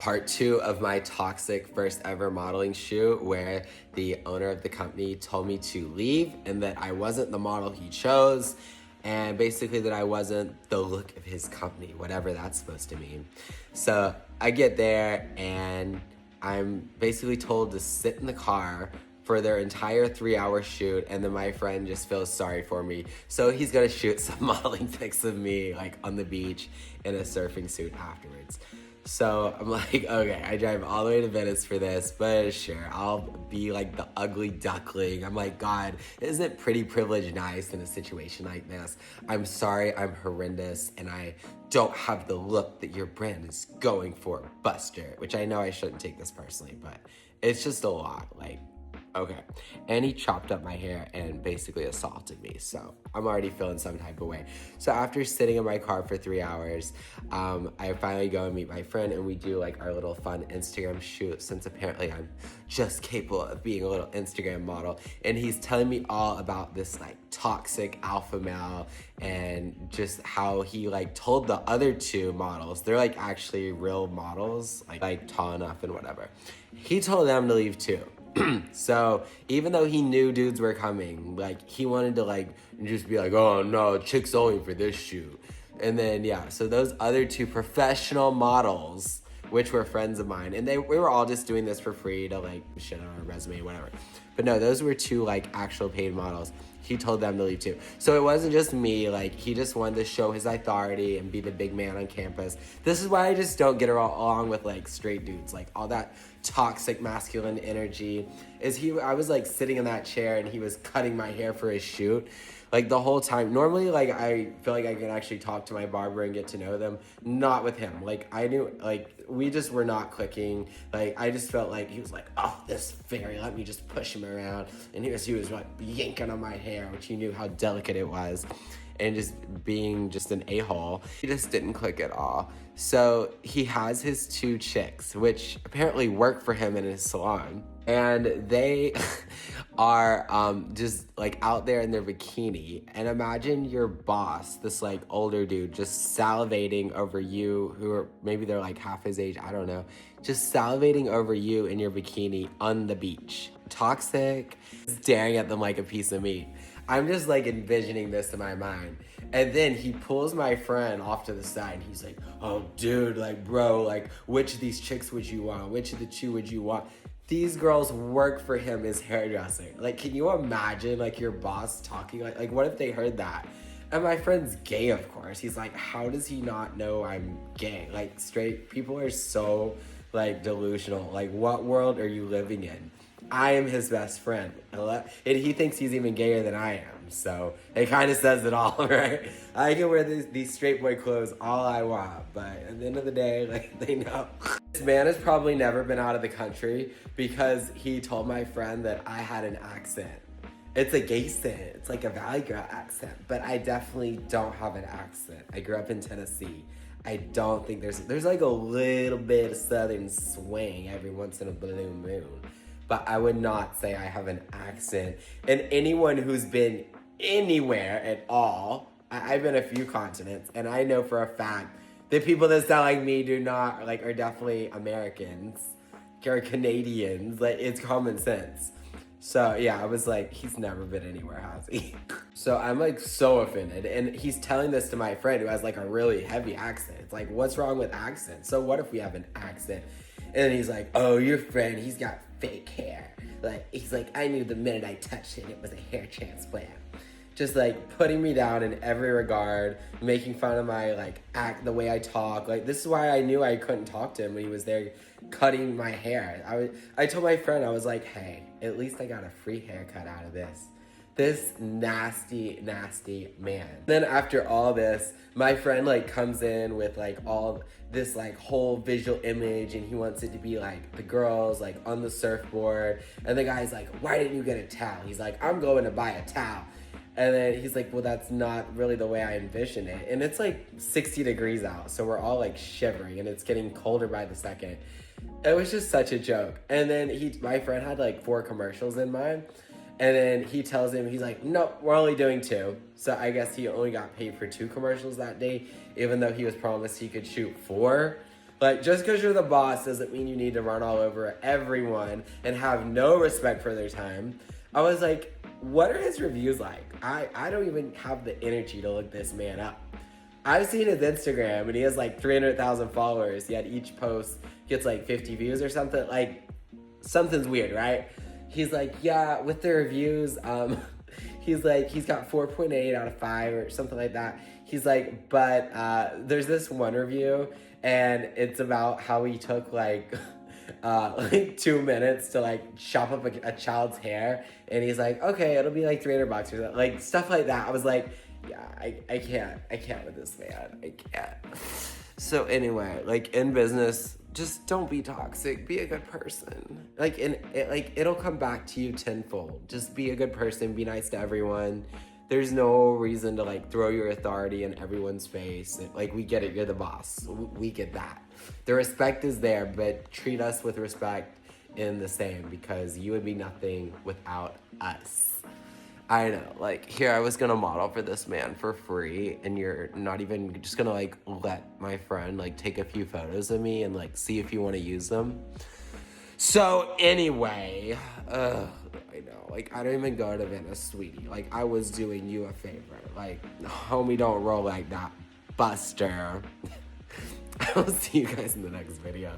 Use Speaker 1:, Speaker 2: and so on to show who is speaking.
Speaker 1: Part two of my toxic first ever modeling shoot, where the owner of the company told me to leave and that I wasn't the model he chose, and basically that I wasn't the look of his company, whatever that's supposed to mean. So I get there and I'm basically told to sit in the car for their entire 3-hour shoot, and then my friend just feels sorry for me, so he's gonna shoot some modeling pics of me like on the beach in a surfing suit afterwards. So I'm like, okay, I drive all the way to Venice for this, but sure, I'll be like the ugly duckling. I'm like, God, isn't pretty privilege nice in a situation like this? I'm sorry, I'm horrendous, and I don't have the look that your brand is going for, Buster. Which I know I shouldn't take this personally, but it's just a lot. Like, okay. And he chopped up my hair and basically assaulted me. So I'm already feeling some type of way. So after sitting in my car for 3 hours, I finally go and meet my friend, and we do like our little fun Instagram shoot, since apparently I'm just capable of being a little Instagram model. And he's telling me all about this like toxic alpha male, and just how he like told the other two models, they're like actually real models, like tall enough and whatever. He told them to leave too. So even though he knew dudes were coming, like he wanted to like just be like, oh no, chicks only for this shoot. And then yeah, so those other two professional models, which were friends of mine, and we were all just doing this for free to like shit on our resume, whatever. But no, those were two like actual paid models. He told them to leave too. So it wasn't just me, like he just wanted to show his authority and be the big man on campus. This is why I just don't get along with like straight dudes, like all that toxic masculine energy. I was like sitting in that chair and he was cutting my hair for his shoot. Like the whole time. Normally, like I feel like I can actually talk to my barber and get to know them. Not with him. Like I knew, like we just were not clicking. Like I just felt like he was like, oh, this fairy, let me just push him around. And he was like yanking on my hair, which he knew how delicate it was. And just being just an a-hole. He just didn't click at all. So he has his two chicks, which apparently work for him in his salon. And they are just like out there in their bikini. And imagine your boss, this like older dude, just salivating over you, who are maybe they're like half his age, I don't know. Just salivating over you in your bikini on the beach. Toxic, staring at them like a piece of meat. I'm just like envisioning this in my mind. And then he pulls my friend off to the side and he's like, oh dude, like bro, like which of these chicks would you want? Which of the two would you want? These girls work for him as hairdresser. Like, can you imagine like your boss talking like what if they heard that? And my friend's gay, of course. He's like, how does he not know I'm gay? Like straight people are so like delusional. Like what world are you living in? I am his best friend, and he thinks he's even gayer than I am, so it kind of says it all, right? I can wear these straight boy clothes all I want, but at the end of the day, like, they know. This man has probably never been out of the country because he told my friend that I had an accent. It's a gay accent, it's like a Valley Girl accent, but I definitely don't have an accent. I grew up in Tennessee. I don't think there's like a little bit of southern swing every once in a blue moon. But I would not say I have an accent. And anyone who's been anywhere at all, I've been a few continents, and I know for a fact that people that sound like me are definitely Americans or Canadians. Like, it's common sense. So yeah, I was like, he's never been anywhere, has he? So I'm like so offended. And he's telling this to my friend who has like a really heavy accent. It's like, what's wrong with accents? So what if we have an accent? And then he's like, oh, your friend, he's got fake hair. Like, he's like, I knew the minute I touched it, it was a hair transplant. Just like putting me down in every regard, making fun of my like the way I talk. Like, this is why I knew I couldn't talk to him when he was there cutting my hair. I told my friend, I was like, hey, at least I got a free haircut out of this. This nasty, nasty man. Then after all this, my friend like comes in with like all this like whole visual image, and he wants it to be like the girls like on the surfboard. And the guy's like, why didn't you get a towel? He's like, I'm going to buy a towel. And then he's like, well, that's not really the way I envision it. And it's like 60 degrees out, so we're all like shivering, and it's getting colder by the second. It was just such a joke. And then my friend had like 4 commercials in mind. And then he tells him, he's like, nope, we're only doing 2. So I guess he only got paid for 2 commercials that day, even though he was promised he could shoot 4. Like, just because you're the boss doesn't mean you need to run all over everyone and have no respect for their time. I was like, what are his reviews like? I don't even have the energy to look this man up. I've seen his Instagram and he has like 300,000 followers, yet each post gets like 50 views or something. Like, something's weird, right? He's like, yeah, with the reviews, he's like, he's got 4.8 out of 5 or something like that. He's like, but there's this one review and it's about how he took like 2 minutes to like chop up a child's hair, and he's like, okay, it'll be like $300 or something, like stuff like that. I was like, yeah, I can't with this man. I can't. So anyway, like in business, just don't be toxic. Be a good person. Like it'll come back to you tenfold. Just be a good person. Be nice to everyone. There's no reason to like throw your authority in everyone's face. Like, we get it. You're the boss. We get that. The respect is there, but treat us with respect in the same, because you would be nothing without us. I know, like, here I was gonna model for this man for free, and you're not even just gonna like let my friend like take a few photos of me and like see if you want to use them. So anyway, I know, like, I don't even go to Venice, sweetie. Like, I was doing you a favor. Like, homie, don't roll like that, Buster. I'll see you guys in the next video.